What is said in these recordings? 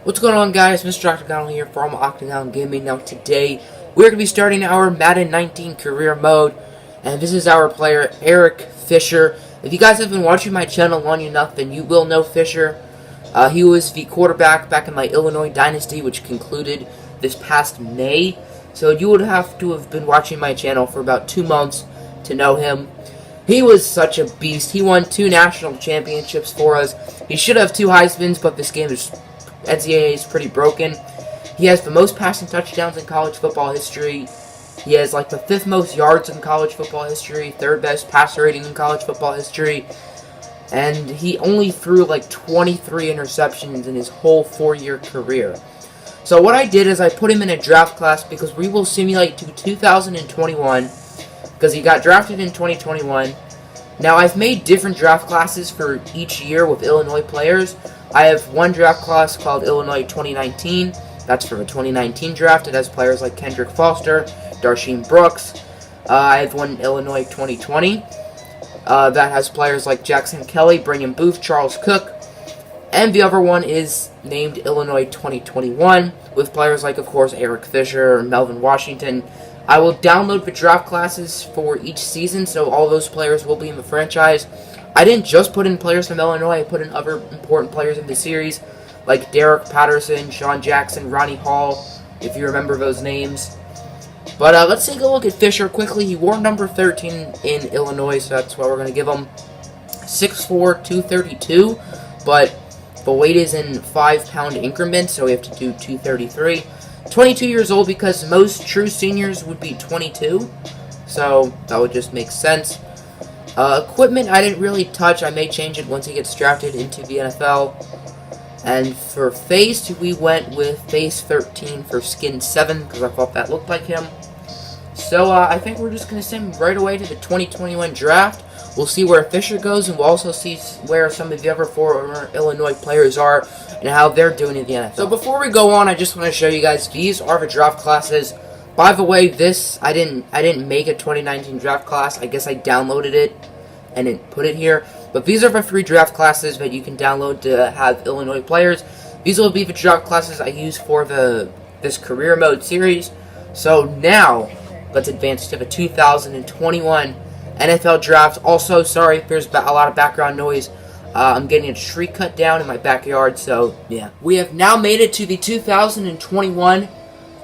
What's going on, guys? Mr. Octagon here from Octagon Gaming. Now today we're going to be starting our Madden 19 career mode, and this is our player Eric Fisher. If you guys have been watching my channel long enough, then you will know Fisher. He was the quarterback back in my Illinois dynasty, which concluded this past May. So you would have to have been watching my channel for about 2 months to know him. He was such a beast. He won 2 national championships for us. He should have 2 Heismans, but this game is NCAA is pretty broken. He has the most passing touchdowns in college football history. He has like the 5th most yards in college football history, 3rd best passer rating in college football history, and he only threw like 23 interceptions in his whole 4-year career. So what I did is I put him in a draft class because we will simulate to 2021 because he got drafted in 2021. Now I've made different draft classes for each year with Illinois players. I have one draft class called Illinois 2019. That's for the 2019 draft. It has players like Kendrick Foster, Darsheen Brooks. I have one Illinois 2020. That has players like Jackson Kelly, Brigham Booth, Charles Cook. And the other one is named Illinois 2021 with players like, of course, Eric Fisher, Melvin Washington. I will download the draft classes for each season, so all those players will be in the franchise. I didn't just put in players from Illinois, I put in other important players in the series, like Derek Patterson, Sean Jackson, Ronnie Hall, if you remember those names. But let's take a look at Fisher quickly. He wore number 13 in Illinois, so that's why we're going to give him 6'4", 232, but the weight is in 5-pound increments, so we have to do 233. 22 years old because most true seniors would be 22, so that would just make sense. Equipment I didn't really touch. I may change it once he gets drafted into the NFL. And for face, we went with face 13 for skin 7 because I thought that looked like him. So I think we're just going to send him right away to the 2021 draft. We'll see where Fisher goes, and we'll also see where some of the other former Illinois players are and how they're doing in the NFL. So before we go on, I just want to show you guys, these are the draft classes. By the way, this, I didn't make a 2019 draft class. I guess I downloaded it and didn't put it here. But these are the 3 draft classes that you can download to have Illinois players. These will be the draft classes I use for this career mode series. So now, let's advance to the 2021 NFL draft. Also, sorry if there's a lot of background noise. I'm getting a tree cut down in my backyard, so yeah. We have now made it to the 2021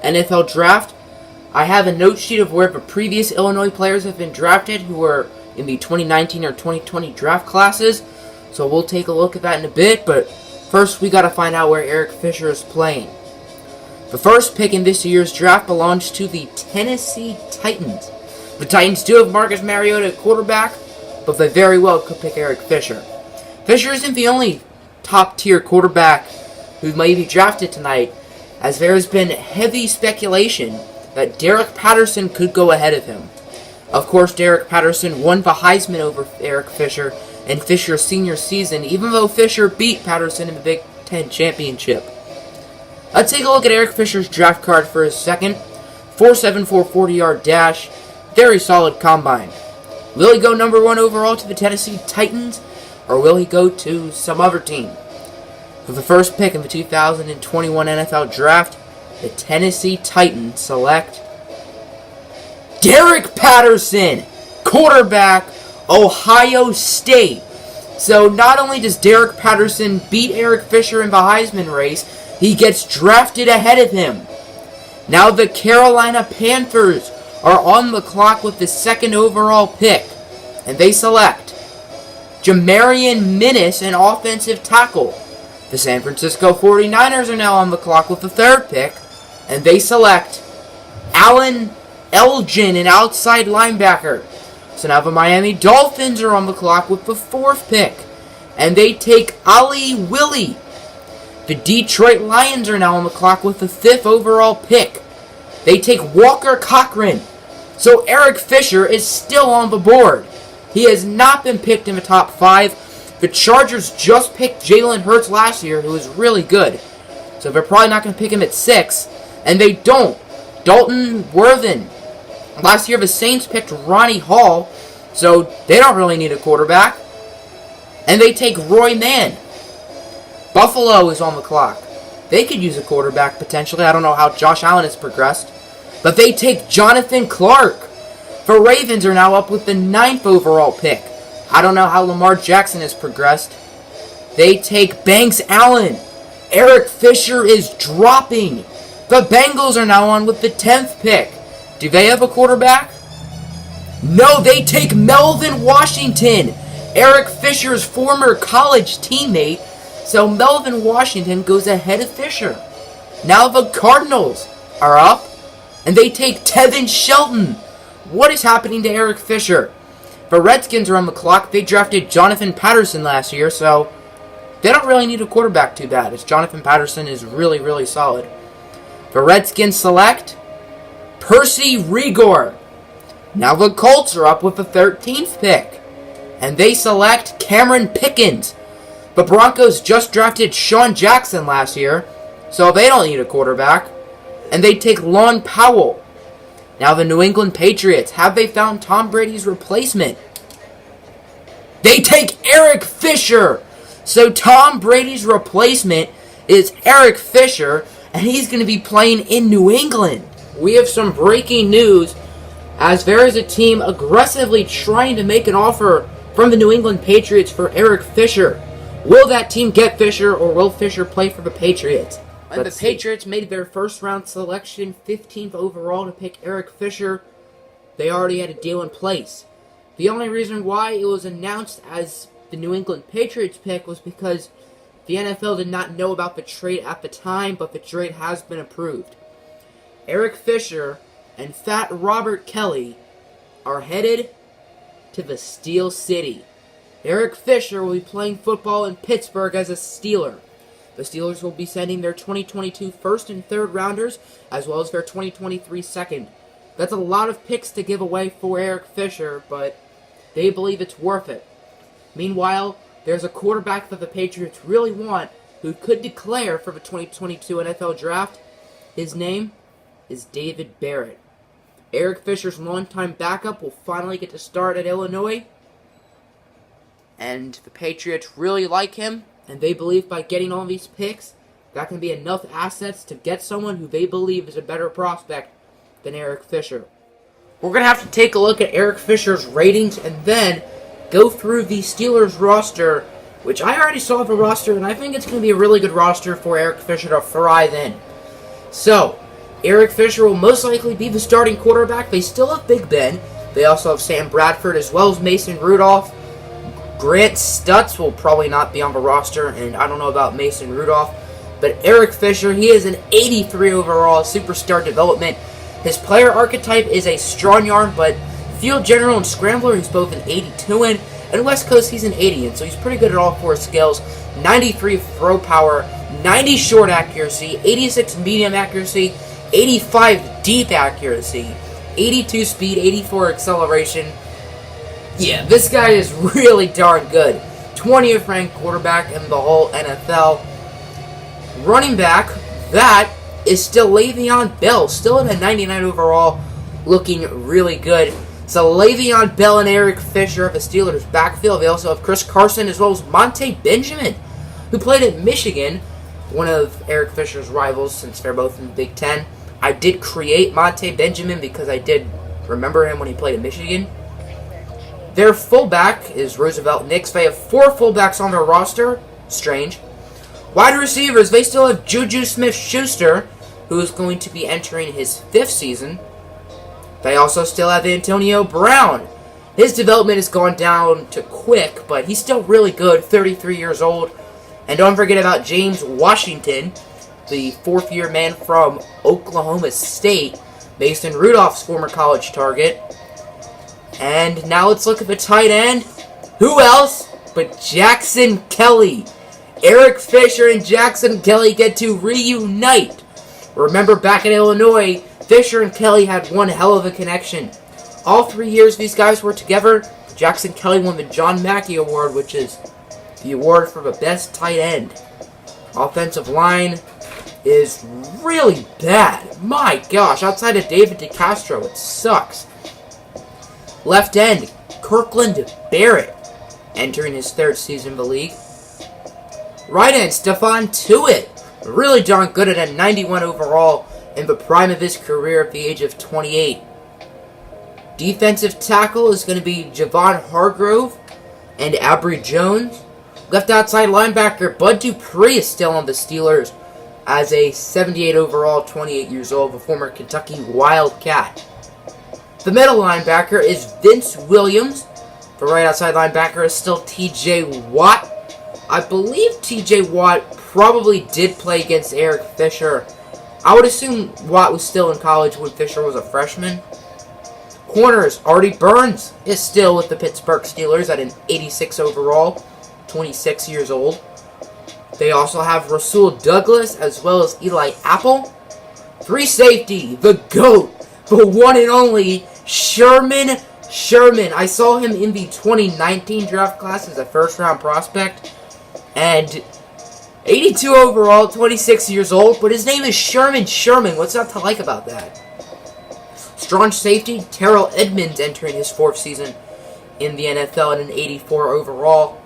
NFL draft. I have a note sheet of where the previous Illinois players have been drafted who were in the 2019 or 2020 draft classes. So we'll take a look at that in a bit, but first we got to find out where Eric Fisher is playing. The first pick in this year's draft belongs to the Tennessee Titans. The Titans do have Marcus Mariota at quarterback, but they very well could pick Eric Fisher. Fisher isn't the only top-tier quarterback who may be drafted tonight, as there has been heavy speculation that Derek Patterson could go ahead of him. Of course, Derek Patterson won the Heisman over Eric Fisher in Fisher's senior season, even though Fisher beat Patterson in the Big Ten Championship. Let's take a look at Eric Fisher's draft card for a second. 4.74 40-yard dash. Very solid combine. Will he go number 1 overall to the Tennessee Titans, or will he go to some other team? For the first pick in the 2021 NFL Draft, the Tennessee Titans select Derek Patterson, quarterback, Ohio State. So not only does Derek Patterson beat Eric Fisher in the Heisman race, he gets drafted ahead of him. Now the Carolina Panthers are on the clock with the 2nd overall pick, and they select Jamarian Minnis, an offensive tackle. The San Francisco 49ers are now on the clock with the 3rd pick, and they select Alan Elgin, an outside linebacker. So now the Miami Dolphins are on the clock with the 4th pick, and they take Ali Willie. The Detroit Lions are now on the clock with the 5th overall pick. They take Walker Cochran. So Eric Fisher is still on the board. He has not been picked in the top 5. The Chargers just picked Jalen Hurts last year, who was really good. So they're probably not going to pick him at 6. And they don't. Dalton Worthen. Last year the Saints picked Ronnie Hall, so they don't really need a quarterback. And they take Roy Mann. Buffalo is on the clock. they could use a quarterback potentially. I don't know how Josh Allen has progressed. But they take Jonathan Clark. The Ravens are now up with the 9th overall pick. I don't know how Lamar Jackson has progressed. They take Banks Allen. Eric Fisher is dropping. The Bengals are now on with the 10th pick. Do they have a quarterback? No, they take Melvin Washington, Eric Fisher's former college teammate. So Melvin Washington goes ahead of Fisher. Now the Cardinals are up, and they take Tevin Shelton. What is happening to Eric Fisher? The Redskins are on the clock. They drafted Jonathan Patterson last year, so they don't really need a quarterback too bad, as Jonathan Patterson is really, really solid. The Redskins select Percy Rigor. Now the Colts are up with the 13th pick, and they select Cameron Pickens. The Broncos just drafted Sean Jackson last year, so they don't need a quarterback, and they take Lon Powell. Now the New England Patriots, have they found Tom Brady's replacement? They take Eric Fisher. So Tom Brady's replacement is Eric Fisher, and he's going to be playing in New England. We have some breaking news, as there is a team aggressively trying to make an offer from the New England Patriots for Eric Fisher. Will that team get Fisher, or will Fisher play for the Patriots? And the Patriots made their first-round selection, 15th overall, to pick Eric Fisher. They already had a deal in place. The only reason why it was announced as the New England Patriots pick was because the NFL did not know about the trade at the time, but the trade has been approved. Eric Fisher and Fat Robert Kelly are headed to the Steel City. Eric Fisher will be playing football in Pittsburgh as a Steeler. The Steelers will be sending their 2022 first and third rounders, as well as their 2023 second. That's a lot of picks to give away for Eric Fisher, but they believe it's worth it. Meanwhile, there's a quarterback that the Patriots really want who could declare for the 2022 NFL Draft. His name is David Barrett. Eric Fisher's longtime backup will finally get to start at Illinois, and the Patriots really like him. And they believe by getting all these picks, that can be enough assets to get someone who they believe is a better prospect than Eric Fisher. We're going to have to take a look at Eric Fisher's ratings and then go through the Steelers roster, which I already saw the roster, and I think it's going to be a really good roster for Eric Fisher to thrive in. So, Eric Fisher will most likely be the starting quarterback. They still have Big Ben. They also have Sam Bradford as well as Mason Rudolph. Grant Stutz will probably not be on the roster, and I don't know about Mason Rudolph. But Eric Fisher, he is an 83 overall superstar development. His player archetype is a strong arm, but field general and scrambler, he's both an 82 in. And West Coast, he's an 80 in, so he's pretty good at all four skills. 93 throw power, 90 short accuracy, 86 medium accuracy, 85 deep accuracy, 82 speed, 84 acceleration. Yeah, this guy is really darn good. 20th ranked quarterback in the whole NFL. Running back, that is still Le'Veon Bell, still in a 99 overall, looking really good. So Le'Veon Bell and Eric Fisher of the Steelers backfield. They also have Chris Carson as well as Monte Benjamin, who played at Michigan, one of Eric Fisher's rivals since they're both in the Big Ten. I did create Monte Benjamin because I did remember him when he played at Michigan. Their fullback is Roosevelt Nix. They have 4 fullbacks on their roster. Strange. Wide receivers, they still have Juju Smith-Schuster, who is going to be entering his 5th season. They also still have Antonio Brown. His development has gone down to quick, but he's still really good, 33 years old. And don't forget about James Washington, the 4th-year man from Oklahoma State, Mason Rudolph's former college target. And now let's look at the tight end. Who else but Jackson Kelly? Eric Fisher and Jackson Kelly get to reunite. Remember back in Illinois, Fisher and Kelly had one hell of a connection. All 3 years these guys were together, Jackson Kelly won the John Mackey Award, which is the award for the best tight end. Offensive line is really bad. My gosh, outside of David DeCastro, it sucks. Left end, Kirkland Barrett, entering his 3rd season in the league. Right end, Stephon Tuitt, really darn good at a 91 overall in the prime of his career at the age of 28. Defensive tackle is going to be Javon Hargrove and Abry Jones. Left outside linebacker Bud Dupree is still on the Steelers as a 78 overall, 28 years old, a former Kentucky Wildcat. The middle linebacker is Vince Williams. The right outside linebacker is still T.J. Watt. I believe T.J. Watt probably did play against Eric Fisher. I would assume Watt was still in college when Fisher was a freshman. Corners, Artie Burns is still with the Pittsburgh Steelers at an 86 overall, 26 years old. They also have Rasul Douglas as well as Eli Apple. Free safety, the GOAT, the one and only Sherman. I saw him in the 2019 draft class as a first-round prospect. And 82 overall, 26 years old, but his name is Sherman. What's not to like about that? Strong safety, Terrell Edmonds entering his 4th season in the NFL at an 84 overall.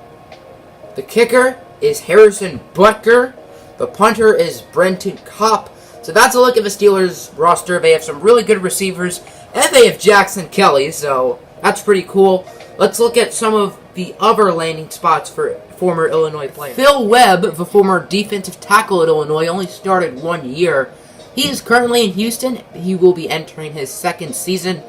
The kicker is Harrison Butker. The punter is Brenton Kopp. So that's a look at the Steelers roster. They have some really good receivers, and they have Jackson Kelly, so that's pretty cool. Let's look at some of the other landing spots for former Illinois players. Phil Webb, the former defensive tackle at Illinois, only started 1 year. He is currently in Houston. He will be entering his 2nd season,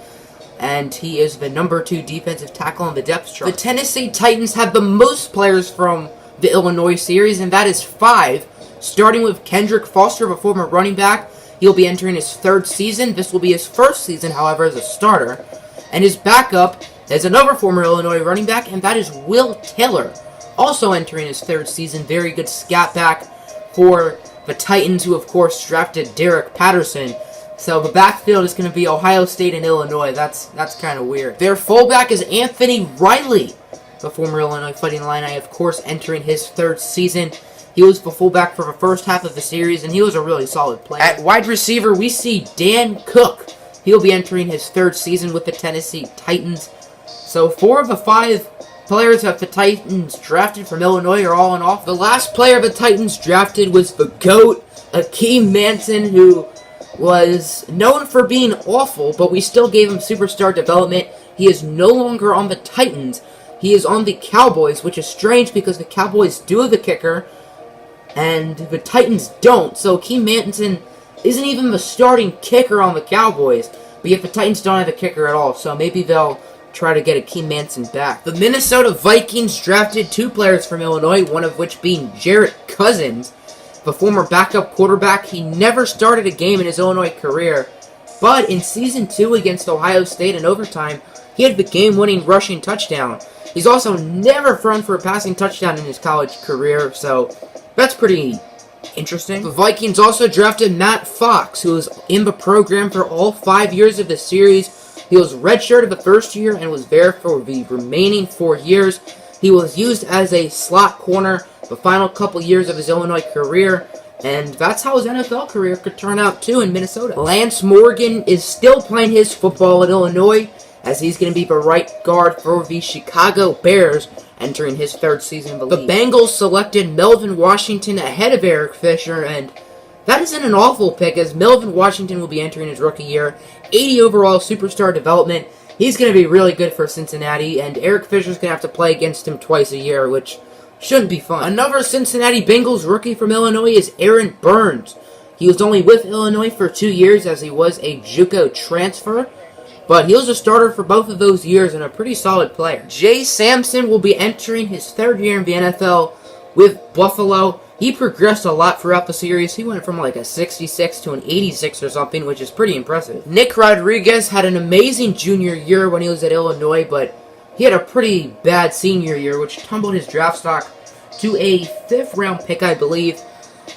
and he is the number 2 defensive tackle on the depth chart. The Tennessee Titans have the most players from the Illinois series, and that is 5. Starting with Kendrick Foster, the former running back. He'll be entering his 3rd season. This will be his 1st season, however, as a starter. And his backup is another former Illinois running back, and that is Will Taylor, also entering his 3rd season. Very good scat back for the Titans, who of course drafted Derek Patterson. So the backfield is going to be Ohio State and Illinois. That's kind of weird. Their fullback is Anthony Riley, the former Illinois Fighting Illini, of course, entering his 3rd season. He was the fullback for the first half of the series, and he was a really solid player. At wide receiver, we see Dan Cook. He'll be entering his 3rd season with the Tennessee Titans. So 4 of the 5 players that the Titans drafted from Illinois are all in off. The last player the Titans drafted was the GOAT, Akeem Manson, who was known for being awful, but we still gave him superstar development. He is no longer on the Titans. He is on the Cowboys, which is strange because the Cowboys do have the kicker, and the Titans don't. So Akeem Manson isn't even the starting kicker on the Cowboys, but yet the Titans don't have a kicker at all, so maybe they'll try to get Akeem Manson back. The Minnesota Vikings drafted 2 players from Illinois, one of which being Jarrett Cousins, the former backup quarterback. He never started a game in his Illinois career, but in Season 2 against Ohio State in overtime, he had the game-winning rushing touchdown. He's also never thrown for a passing touchdown in his college career, so that's pretty interesting. The Vikings also drafted Matt Fox, who was in the program for all 5 years of the series. He was redshirted the first year and was there for the remaining 4 years. He was used as a slot corner the final couple years of his Illinois career, and that's how his NFL career could turn out too in Minnesota. Lance Morgan is still playing his football at Illinois, as he's going to be the right guard for the Chicago Bears, entering his 3rd season in the league. The Bengals selected Melvin Washington ahead of Eric Fisher, and that isn't an awful pick, as Melvin Washington will be entering his rookie year. 80 overall superstar development. He's going to be really good for Cincinnati, and Eric Fisher's going to have to play against him twice a year, which shouldn't be fun. Another Cincinnati Bengals rookie from Illinois is Aaron Burns. He was only with Illinois for 2 years, as he was a JUCO transfer, but he was a starter for both of those years and a pretty solid player. Jay Sampson will be entering his 3rd year in the NFL with Buffalo. He progressed a lot throughout the series. He went from like a 66 to an 86 or something, which is pretty impressive. Nick Rodriguez had an amazing junior year when he was at Illinois, but he had a pretty bad senior year, which tumbled his draft stock to a 5th round pick, I believe,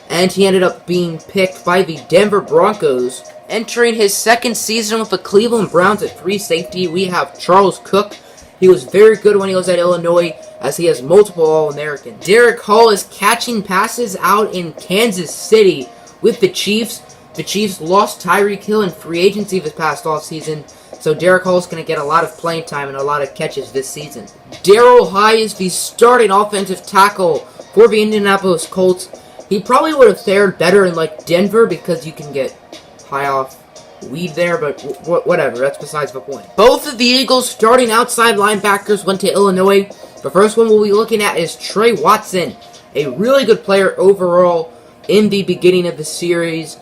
and he ended up being picked by the Denver Broncos. Entering his 2nd season with the Cleveland Browns at free safety, we have Charles Cook. He was very good when he was at Illinois, as he has multiple All-Americans. Derek Hall is catching passes out in Kansas City with the Chiefs. The Chiefs lost Tyreek Hill in free agency this past offseason, so Derek Hall is going to get a lot of playing time and a lot of catches this season. Darryl High is the starting offensive tackle for the Indianapolis Colts. He probably would have fared better in, like, Denver because you can get high off weed there, but whatever. That's besides the point. Both of the Eagles' starting outside linebackers went to Illinois. The first one we'll be looking at is Trey Watson, a really good player overall in the beginning of the series,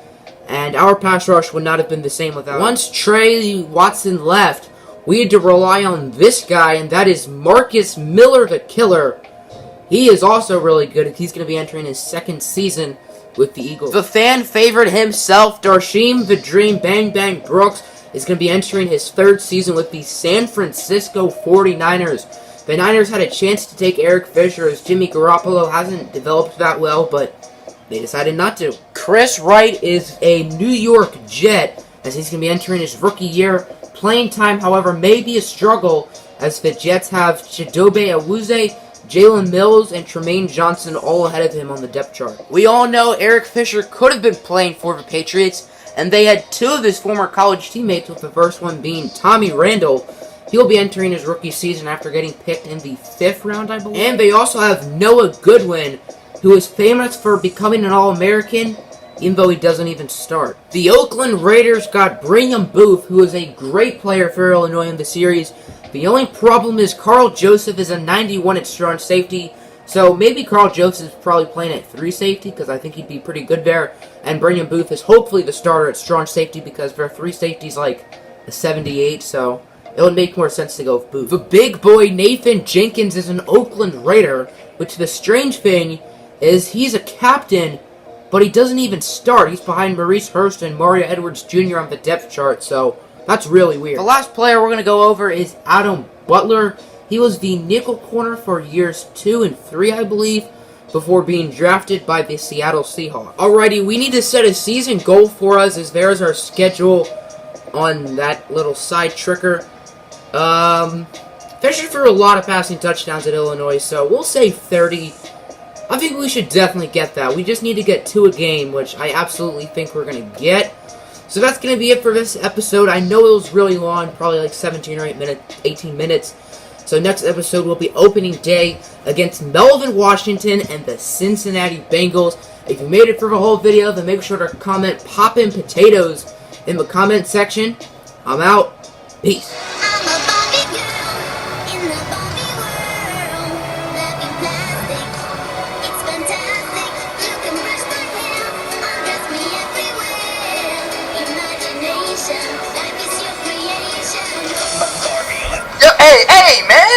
and our pass rush would not have been the same without him. Once Trey Watson left, we had to rely on this guy, and that is Marcus Miller, the killer. He is also really good. He's going to be entering his second season with the Eagles. The fan favorite himself, Darsheem the Dream Bang Bang Brooks, is going to be entering his third season with the San Francisco 49ers. The Niners had a chance to take Eric Fisher as Jimmy Garoppolo hasn't developed that well, but they decided not to. Chris Wright is a New York Jet as he's going to be entering his rookie year. Playing time, however, may be a struggle as the Jets have Chidobe Awuzie, Jalen Mills, and Tremaine Johnson all ahead of him on the depth chart. We all know Eric Fisher could have been playing for the Patriots, and they had two of his former college teammates, with the first one being Tommy Randall. He'll be entering his rookie season after getting picked in the 5th round, I believe. And they also have Noah Goodwin, who is famous for becoming an All-American, even though he doesn't even start. The Oakland Raiders got Brigham Booth, who is a great player for Illinois in the series. The only problem is Carl Joseph is a 91 at strong safety, so maybe Carl Joseph is probably playing at 3 safety, because I think he'd be pretty good there, and Brigham Booth is hopefully the starter at strong safety, because their 3 safety's like a 78, so it would make more sense to go with Booth. The big boy Nathan Jenkins is an Oakland Raider, which the strange thing is he's a captain, but he doesn't even start. He's behind Maurice Hurst and Mario Edwards Jr. on the depth chart, so that's really weird. The last player we're going to go over is Adam Butler. He was the nickel corner for years 2 and 3, I believe, before being drafted by the Seattle Seahawks. Alrighty, we need to set a season goal for us, as there's our schedule on that little side tricker. Fisher threw a lot of passing touchdowns at Illinois, so we'll say 30. I think we should definitely get that. We just need to get 2 a game, which I absolutely think we're going to get. So that's going to be it for this episode. I know it was really long, probably like 17 or 18 minutes. So next episode will be opening day against Melvin, Washington, and the Cincinnati Bengals. If you made it through the whole video, then make sure to comment "Poppin' Potatoes" in the comment section. I'm out. Peace. Hey, man!